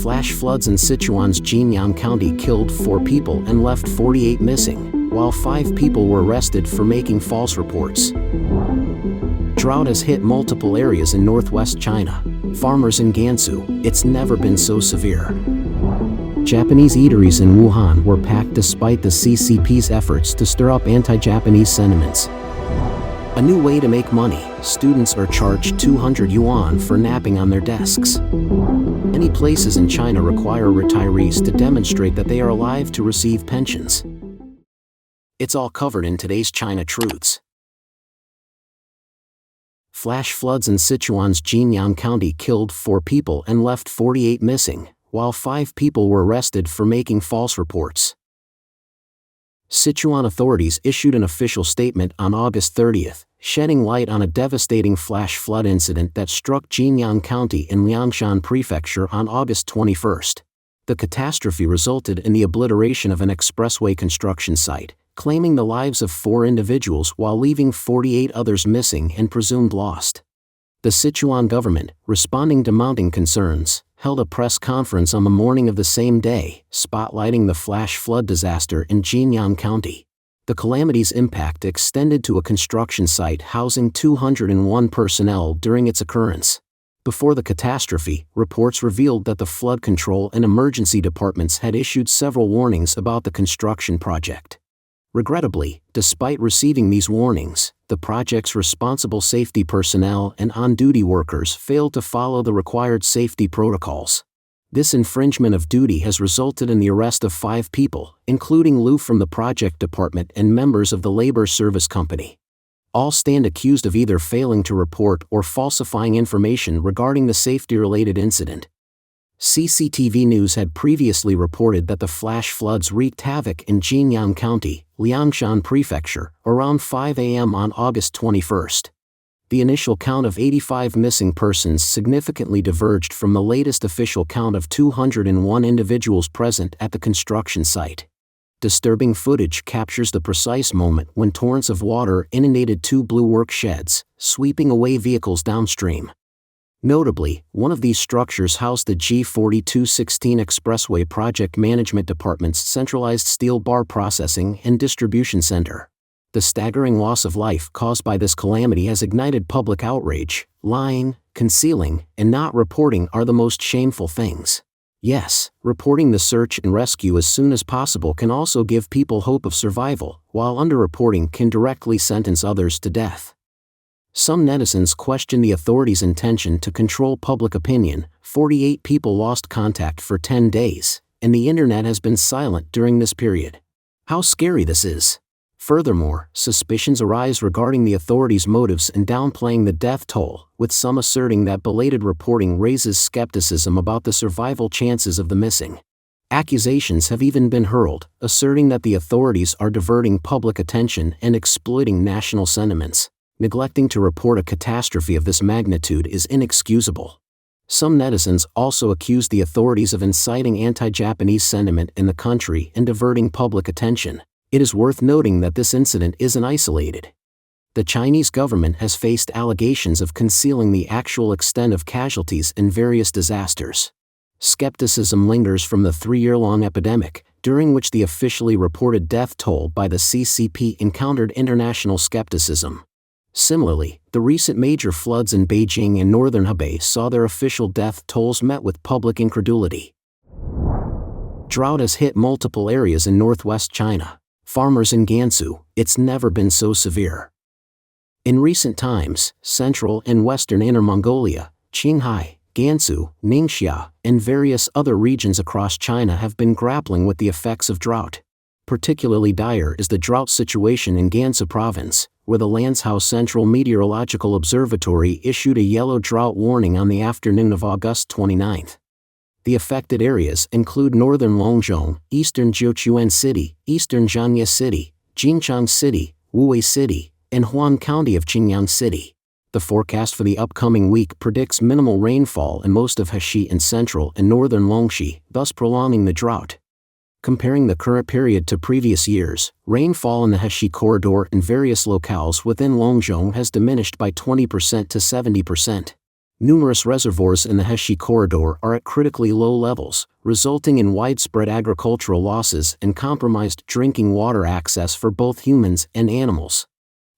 Flash floods in Sichuan's Jinyang County killed 4 people and left 48 missing, while 5 people were arrested for making false reports. Drought has hit multiple areas in northwest China. Farmers in Gansu, it's never been so severe. Japanese eateries in Wuhan were packed despite the CCP's efforts to stir up anti-Japanese sentiments. A new way to make money, students are charged 200 yuan for napping on their desks. Many places in China require retirees to demonstrate that they are alive to receive pensions. It's all covered in today's China Truths. Flash floods in Sichuan's Jinyang County killed 4 people and left 48 missing, while 5 people were arrested for making false reports. Sichuan authorities issued an official statement on August 30th, shedding light on a devastating flash flood incident that struck Jinyang County in Liangshan Prefecture on August 21st. The catastrophe resulted in the obliteration of an expressway construction site, claiming the lives of 4 individuals while leaving 48 others missing and presumed lost. The Sichuan government, responding to mounting concerns, held a press conference on the morning of the same day, spotlighting the flash flood disaster in Jinyang County. The calamity's impact extended to a construction site housing 201 personnel during its occurrence. Before the catastrophe, reports revealed that the flood control and emergency departments had issued several warnings about the construction project. Regrettably, despite receiving these warnings, the project's responsible safety personnel and on-duty workers failed to follow the required safety protocols. This infringement of duty has resulted in the arrest of 5 people, including Liu from the project department and members of the labor service company. All stand accused of either failing to report or falsifying information regarding the safety-related incident. CCTV News had previously reported that the flash floods wreaked havoc in Jinyang County, Liangshan Prefecture, around 5 a.m. on August 21st. The initial count of 85 missing persons significantly diverged from the latest official count of 201 individuals present at the construction site. Disturbing footage captures the precise moment when torrents of water inundated 2 blue work sheds, sweeping away vehicles downstream. Notably, one of these structures housed the G4216 Expressway Project Management Department's centralized steel bar processing and distribution center. The staggering loss of life caused by this calamity has ignited public outrage. Lying, concealing, and not reporting are the most shameful things. Yes, reporting the search and rescue as soon as possible can also give people hope of survival, while underreporting can directly sentence others to death. Some netizens question the authorities' intention to control public opinion. 48 people lost contact for 10 days, and the internet has been silent during this period. How scary this is. Furthermore, suspicions arise regarding the authorities' motives in downplaying the death toll, with some asserting that belated reporting raises skepticism about the survival chances of the missing. Accusations have even been hurled, asserting that the authorities are diverting public attention and exploiting national sentiments. Neglecting to report a catastrophe of this magnitude is inexcusable. Some netizens also accuse the authorities of inciting anti-Japanese sentiment in the country and diverting public attention. It is worth noting that this incident isn't isolated. The Chinese government has faced allegations of concealing the actual extent of casualties in various disasters. Skepticism lingers from the 3-year-long epidemic, during which the officially reported death toll by the CCP encountered international skepticism. Similarly, the recent major floods in Beijing and northern Hebei saw their official death tolls met with public incredulity. Drought has hit multiple areas in northwest China. Farmers in Gansu, it's never been so severe. In recent times, central and western Inner Mongolia, Qinghai, Gansu, Ningxia, and various other regions across China have been grappling with the effects of drought. Particularly dire is the drought situation in Gansu province, where the Lanzhou Central Meteorological Observatory issued a yellow drought warning on the afternoon of August 29. The affected areas include northern Longzhong, eastern Jiuquan City, eastern Jianye City, Jinchang City, Wuwei City, and Huan County of Jinyang City. The forecast for the upcoming week predicts minimal rainfall in most of Heshi and central and northern Longxi, thus prolonging the drought. Comparing the current period to previous years, rainfall in the Heshi corridor in various locales within Longzhong has diminished by 20% to 70%. Numerous reservoirs in the Heshi corridor are at critically low levels, resulting in widespread agricultural losses and compromised drinking water access for both humans and animals.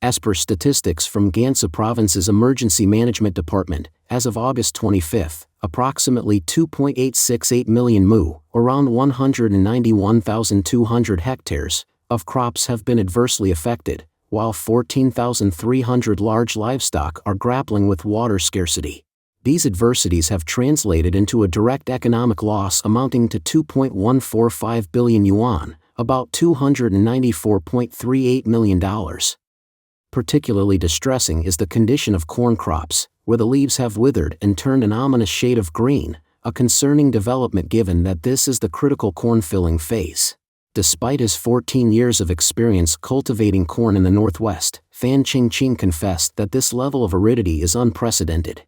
As per statistics from Gansu Province's Emergency Management Department, as of August 25, approximately 2.868 million mu, around 191,200 hectares, of crops have been adversely affected, while 14,300 large livestock are grappling with water scarcity. These adversities have translated into a direct economic loss amounting to 2.145 billion yuan, about $294.38 million. Particularly distressing is the condition of corn crops, where the leaves have withered and turned an ominous shade of green, a concerning development given that this is the critical corn-filling phase. Despite his 14 years of experience cultivating corn in the northwest, Fan Qingqing confessed that this level of aridity is unprecedented.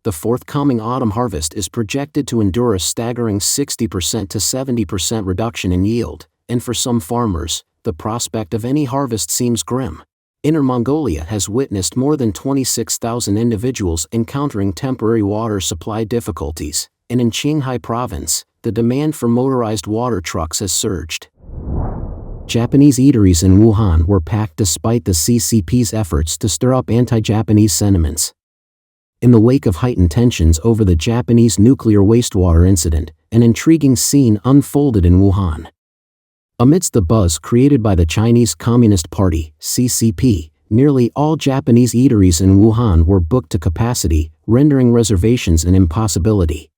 The forthcoming autumn harvest is projected to endure a staggering 60% to 70% reduction in yield, and for some farmers, the prospect of any harvest seems grim. Inner Mongolia has witnessed more than 26,000 individuals encountering temporary water supply difficulties, and in Qinghai Province, the demand for motorized water trucks has surged. Japanese eateries in Wuhan were packed despite the CCP's efforts to stir up anti-Japanese sentiments. In the wake of heightened tensions over the Japanese nuclear wastewater incident, an intriguing scene unfolded in Wuhan. Amidst the buzz created by the Chinese Communist Party, CCP, nearly all Japanese eateries in Wuhan were booked to capacity, rendering reservations an impossibility.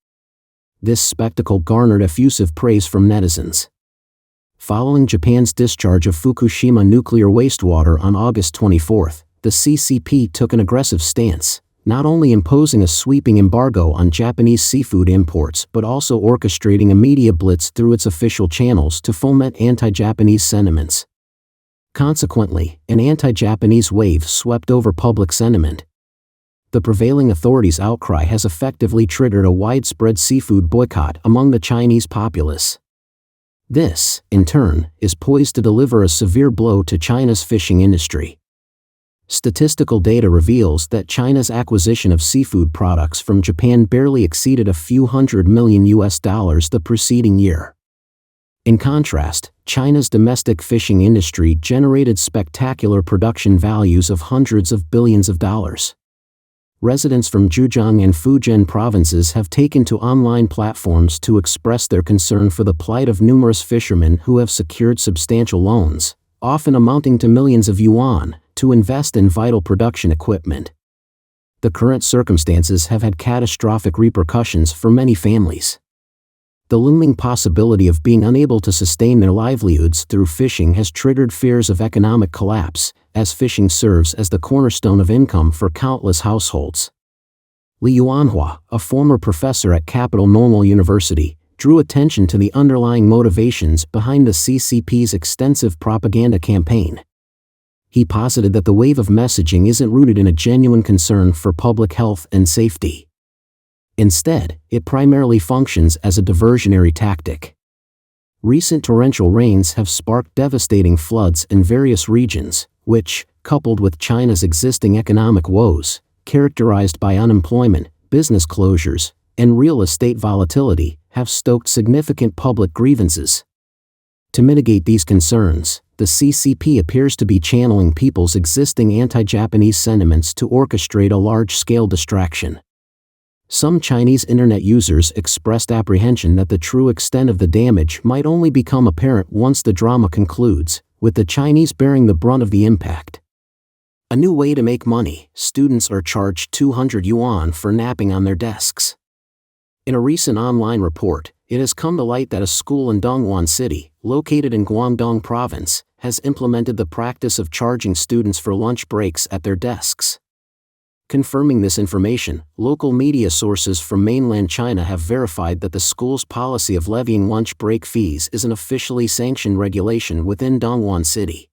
This spectacle garnered effusive praise from netizens. Following Japan's discharge of Fukushima nuclear wastewater on August 24, the CCP took an aggressive stance, not only imposing a sweeping embargo on Japanese seafood imports but also orchestrating a media blitz through its official channels to foment anti-Japanese sentiments. Consequently, an anti-Japanese wave swept over public sentiment. The prevailing authorities' outcry has effectively triggered a widespread seafood boycott among the Chinese populace. This, in turn, is poised to deliver a severe blow to China's fishing industry. Statistical data reveals that China's acquisition of seafood products from Japan barely exceeded a few $100 million the preceding year. In contrast, China's domestic fishing industry generated spectacular production values of hundreds of billions of dollars. Residents from Zhejiang and Fujian provinces have taken to online platforms to express their concern for the plight of numerous fishermen who have secured substantial loans, often amounting to millions of yuan, to invest in vital production equipment. The current circumstances have had catastrophic repercussions for many families. The looming possibility of being unable to sustain their livelihoods through fishing has triggered fears of economic collapse, as fishing serves as the cornerstone of income for countless households. Li Yuanhua, a former professor at Capital Normal University, drew attention to the underlying motivations behind the CCP's extensive propaganda campaign. He posited that the wave of messaging isn't rooted in a genuine concern for public health and safety. Instead, it primarily functions as a diversionary tactic. Recent torrential rains have sparked devastating floods in various regions, which, coupled with China's existing economic woes, characterized by unemployment, business closures, and real estate volatility, have stoked significant public grievances. To mitigate these concerns, the CCP appears to be channeling people's existing anti-Japanese sentiments to orchestrate a large-scale distraction. Some Chinese internet users expressed apprehension that the true extent of the damage might only become apparent once the drama concludes, with the Chinese bearing the brunt of the impact. A new way to make money: students are charged 200 yuan for napping on their desks. In a recent online report, it has come to light that a school in Dongguan City, located in Guangdong Province, has implemented the practice of charging students for lunch breaks at their desks. Confirming this information, local media sources from mainland China have verified that the school's policy of levying lunch break fees is an officially sanctioned regulation within Dongguan City.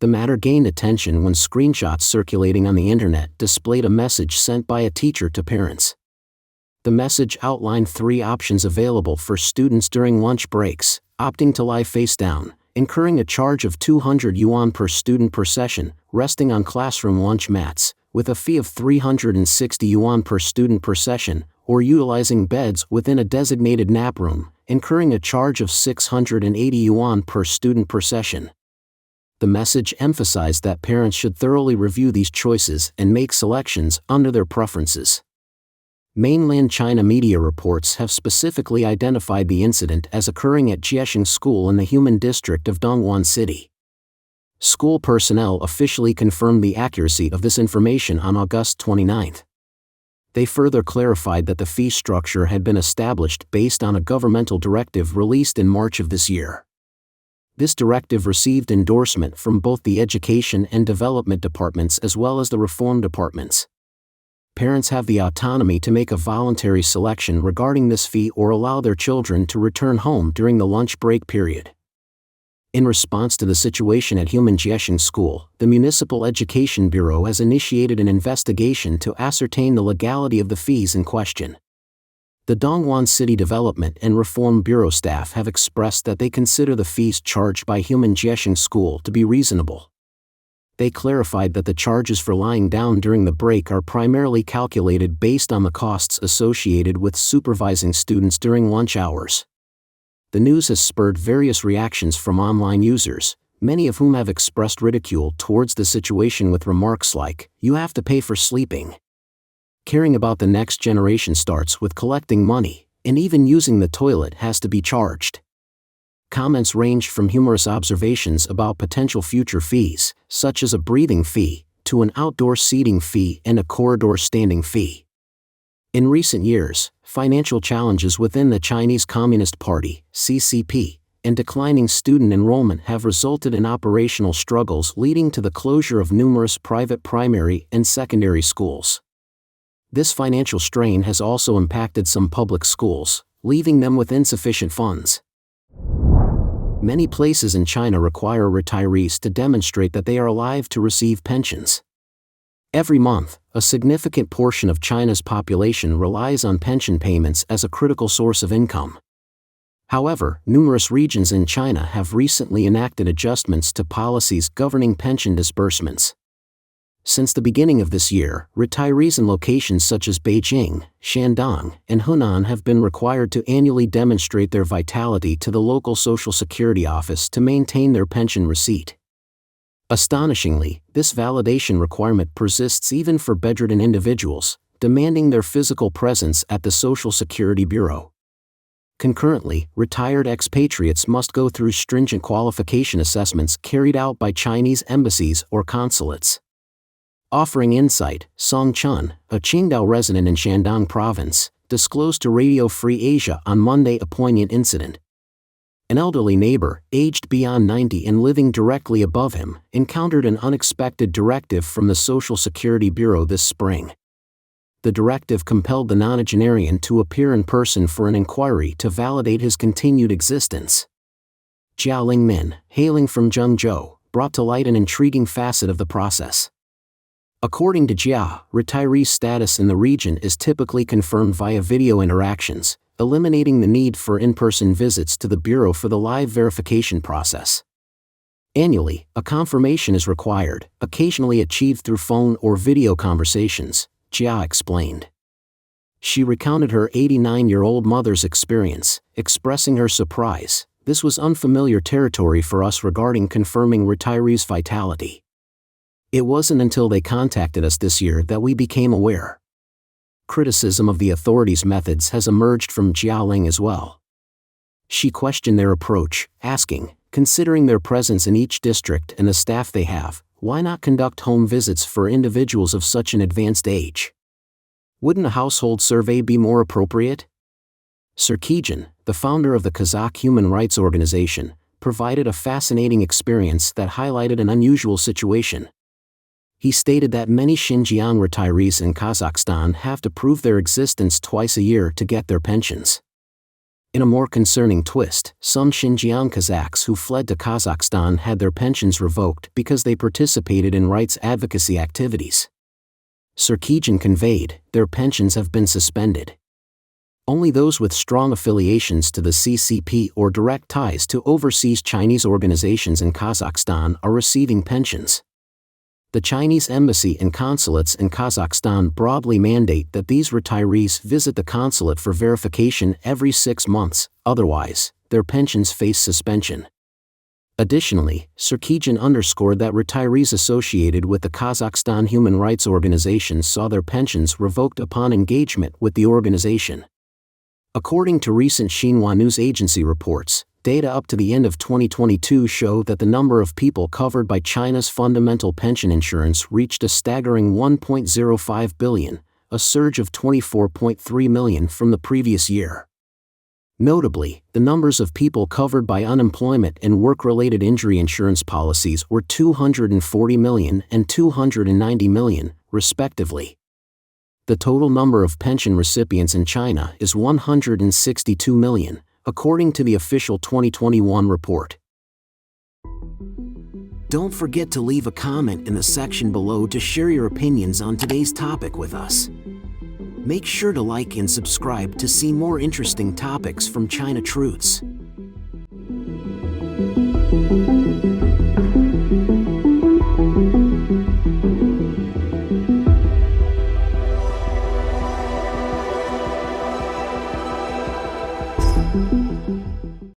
The matter gained attention when screenshots circulating on the internet displayed a message sent by a teacher to parents. The message outlined 3 options available for students during lunch breaks: opting to lie face down, incurring a charge of 200 yuan per student per session, resting on classroom lunch mats, with a fee of 360 yuan per student per session, or utilizing beds within a designated nap room, incurring a charge of 680 yuan per student per session. The message emphasized that parents should thoroughly review these choices and make selections under their preferences. Mainland China media reports have specifically identified the incident as occurring at Jinyang School in the Human District of Dongguan City. School personnel officially confirmed the accuracy of this information on August 29. They further clarified that the fee structure had been established based on a governmental directive released in March of this year. This directive received endorsement from both the Education and Development departments as well as the Reform departments. Parents have the autonomy to make a voluntary selection regarding this fee or allow their children to return home during the lunch break period. In response to the situation at Jinyang School, the Municipal Education Bureau has initiated an investigation to ascertain the legality of the fees in question. The Dongguan City Development and Reform Bureau staff have expressed that they consider the fees charged by Jinyang School to be reasonable. They clarified that the charges for lying down during the break are primarily calculated based on the costs associated with supervising students during lunch hours. The news has spurred various reactions from online users, many of whom have expressed ridicule towards the situation with remarks like, "You have to pay for sleeping." Caring about the next generation starts with collecting money, and even using the toilet has to be charged. Comments ranged from humorous observations about potential future fees, such as a breathing fee, to an outdoor seating fee and a corridor standing fee. In recent years, financial challenges within the Chinese Communist Party, CCP, and declining student enrollment have resulted in operational struggles leading to the closure of numerous private primary and secondary schools. This financial strain has also impacted some public schools, leaving them with insufficient funds. Many places in China require retirees to demonstrate that they are alive to receive pensions. Every month, a significant portion of China's population relies on pension payments as a critical source of income. However, numerous regions in China have recently enacted adjustments to policies governing pension disbursements. Since the beginning of this year, retirees in locations such as Beijing, Shandong, and Hunan have been required to annually demonstrate their vitality to the local Social Security office to maintain their pension receipt. Astonishingly, this validation requirement persists even for bedridden individuals, demanding their physical presence at the Social Security Bureau. Concurrently, retired expatriates must go through stringent qualification assessments carried out by Chinese embassies or consulates. Offering insight, Song Chun, a Qingdao resident in Shandong province, disclosed to Radio Free Asia on Monday a poignant incident. An elderly neighbor, aged beyond 90 and living directly above him, encountered an unexpected directive from the Social Security Bureau this spring. The directive compelled the nonagenarian to appear in person for an inquiry to validate his continued existence. Jia Lingmin, hailing from Zhengzhou, brought to light an intriguing facet of the process. According to Jia, retiree status in the region is typically confirmed via video interactions, eliminating the need for in-person visits to the Bureau for the live verification process. Annually, a confirmation is required, occasionally achieved through phone or video conversations, Jia explained. She recounted her 89-year-old mother's experience, expressing her surprise. "This was unfamiliar territory for us regarding confirming retirees' vitality. It wasn't until they contacted us this year that we became aware." Criticism of the authorities' methods has emerged from Jialing as well. She questioned their approach, asking, considering their presence in each district and the staff they have, why not conduct home visits for individuals of such an advanced age? Wouldn't a household survey be more appropriate? Serkijin, the founder of the Kazakh human rights organization, provided a fascinating experience that highlighted an unusual situation. He stated that many Xinjiang retirees in Kazakhstan have to prove their existence twice a year to get their pensions. In a more concerning twist, some Xinjiang Kazakhs who fled to Kazakhstan had their pensions revoked because they participated in rights advocacy activities. Serkijin conveyed, their pensions have been suspended. Only those with strong affiliations to the CCP or direct ties to overseas Chinese organizations in Kazakhstan are receiving pensions. The Chinese embassy and consulates in Kazakhstan broadly mandate that these retirees visit the consulate for verification every 6 months, otherwise, their pensions face suspension. Additionally, Sarkeesian underscored that retirees associated with the Kazakhstan human rights organization saw their pensions revoked upon engagement with the organization. According to recent Xinhua news agency reports, data up to the end of 2022 show that the number of people covered by China's fundamental pension insurance reached a staggering 1.05 billion, a surge of 24.3 million from the previous year. Notably, the numbers of people covered by unemployment and work-related injury insurance policies were 240 million and 290 million, respectively. The total number of pension recipients in China is 162 million, according to the official 2021 report. Don't forget to leave a comment in the section below to share your opinions on today's topic with us. Make sure to like and subscribe to see more interesting topics from China Truths.